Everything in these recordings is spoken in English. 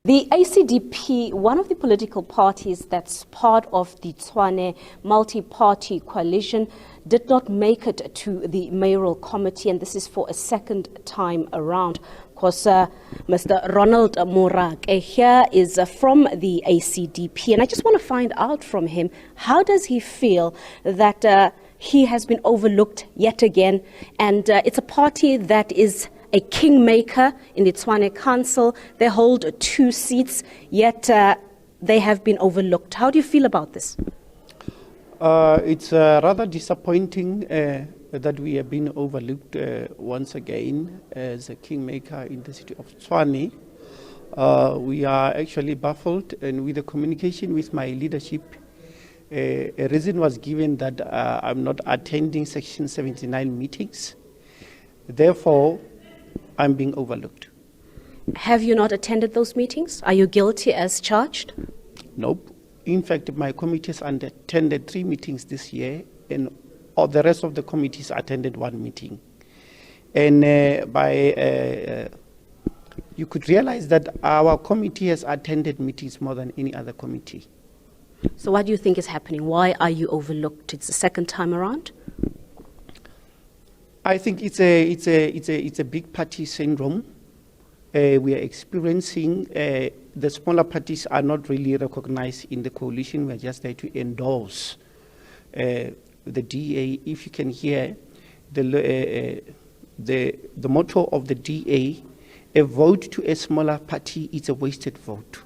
The ACDP, one of the political parties that's part of the Tshwane multi-party coalition, did not make it to the mayoral committee, and this is for a second time around. Of course, Mr. Ronald Morake here is from the ACDP, and I just want to find out from him, how does he feel that he has been overlooked yet again, and it's a party that is a kingmaker in the Tshwane Council. They hold 2 seats, yet they have been overlooked. How do you feel about this? It's rather disappointing that we have been overlooked once again as a kingmaker in the city of Tshwane. We are actually baffled, and with the communication with my leadership, a reason was given that I'm not attending Section 79 meetings. Therefore, I'm being overlooked. Have you not attended those meetings? Are you guilty as charged? Nope. In fact, my committee has attended 3 meetings this year, and all the rest of the committees attended 1 meeting. And you could realize that our committee has attended meetings more than any other committee. So what do you think is happening? Why are you overlooked? It's the second time around? I think it's a big party syndrome. We are experiencing the smaller parties are not really recognized in the coalition. We are just there to endorse the DA. If you can hear the motto of the DA, a vote to a smaller party is a wasted vote.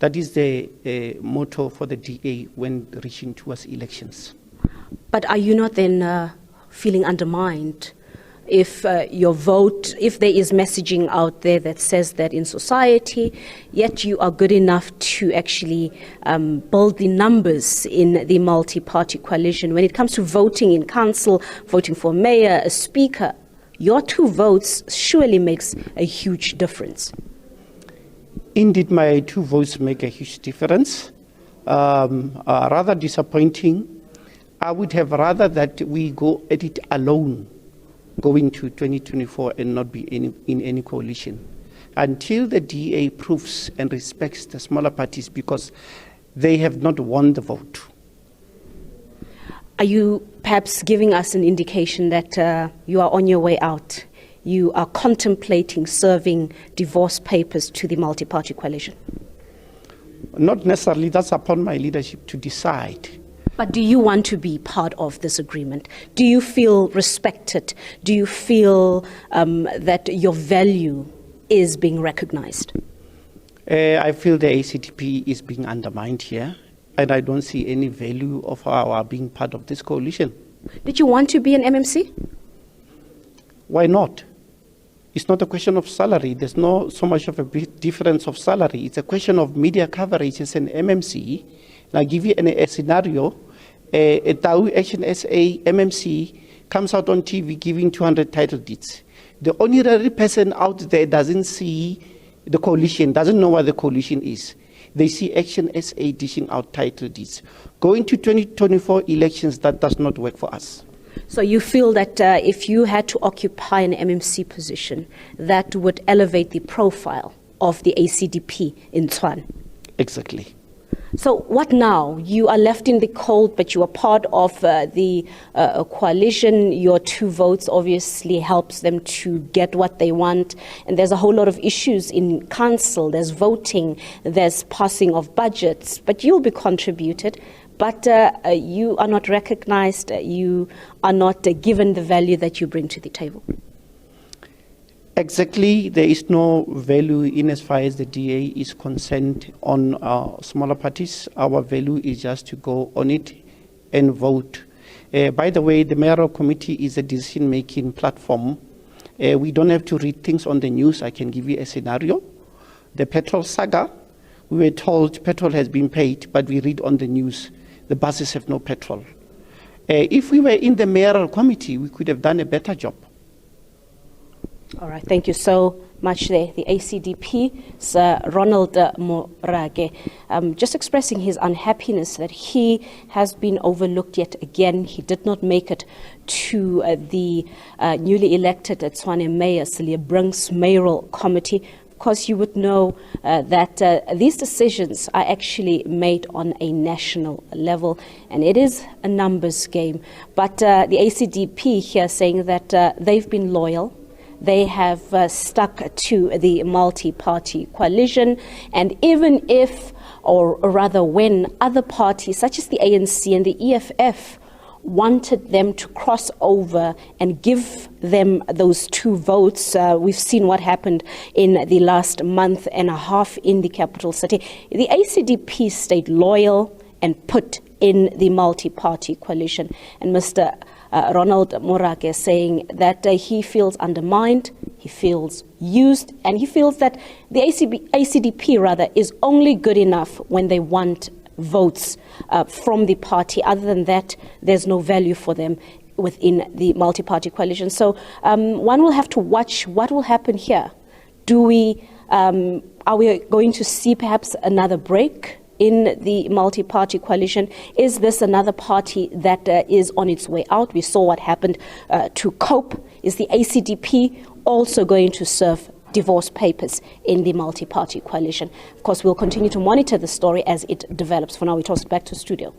That is the motto for the DA when reaching towards elections. But are you not then feeling undermined if your vote, if there is messaging out there that says that in society, yet you are good enough to actually build the numbers in the multi-party coalition? When it comes to voting in council, voting for mayor, a speaker, your 2 votes surely makes a huge difference. Indeed, my 2 votes make a huge difference. Rather disappointing. I would have rather that we go at it alone, going to 2024 and not be in any coalition, until the DA proves and respects the smaller parties, because they have not won the vote. Are you perhaps giving us an indication that you are on your way out? You are contemplating serving divorce papers to the multi-party coalition? Not necessarily. That's upon my leadership to decide. But do you want to be part of this agreement? Do you feel respected? Do you feel that your value is being recognized? I feel the ACDP is being undermined here, and I don't see any value of our being part of this coalition. Did you want to be an MMC? Why not? It's not a question of salary. There's no so much of a big difference of salary. It's a question of media coverage as an MMC. And I'll give you a scenario. A Tau Action SA MMC comes out on TV giving 200 title deeds. The honorary person out there doesn't see the coalition, doesn't know what the coalition is. They see Action SA dishing out title deeds. Going to 2024 elections, that does not work for us. So you feel that if you had to occupy an MMC position, that would elevate the profile of the ACDP in Tshwane? Exactly. So what now? You are left in the cold, but you are part of the coalition. Your 2 votes obviously helps them to get what they want. And there's a whole lot of issues in council. There's voting, there's passing of budgets, but you'll be contributed. But you are not recognized. You are not given the value that you bring to the table. Exactly. There is no value in as far as the DA is concerned on smaller parties. Our value is just to go on it and vote. By the way, the mayoral committee is a decision-making platform. We don't have to read things on the news. I can give you a scenario. The petrol saga, we were told petrol has been paid, but we read on the news the buses have no petrol. If we were in the mayoral committee, we could have done a better job. All right, thank you so much there. The ACDP, Sir Ronald Morake, just expressing his unhappiness that he has been overlooked yet again. He did not make it to the newly elected Tshwane Mayor Cillers Brink's mayoral committee. because you would know that these decisions are actually made on a national level, and it is a numbers game. But the ACDP here saying that they've been loyal. They have stuck to the multi-party coalition, and even if, or rather when, other parties such as the ANC and the EFF wanted them to cross over and give them those 2 votes. We've seen what happened in the last month and a half in the capital city. The ACDP stayed loyal and put in the multi-party coalition. And Mr. Ronald Morake saying that he feels undermined, he feels used, and he feels that the ACDP rather is only good enough when they want votes from the party. Other than that, there's no value for them within the multi-party coalition. So one will have to watch what will happen here. Are we going to see perhaps another break in the multi-party coalition? Is this another party that is on its way out? We saw what happened to COPE. Is the ACDP also going to serve divorce papers in the multi-party coalition? Of course, we'll continue to monitor the story as it develops. For now, we toss it back to studio.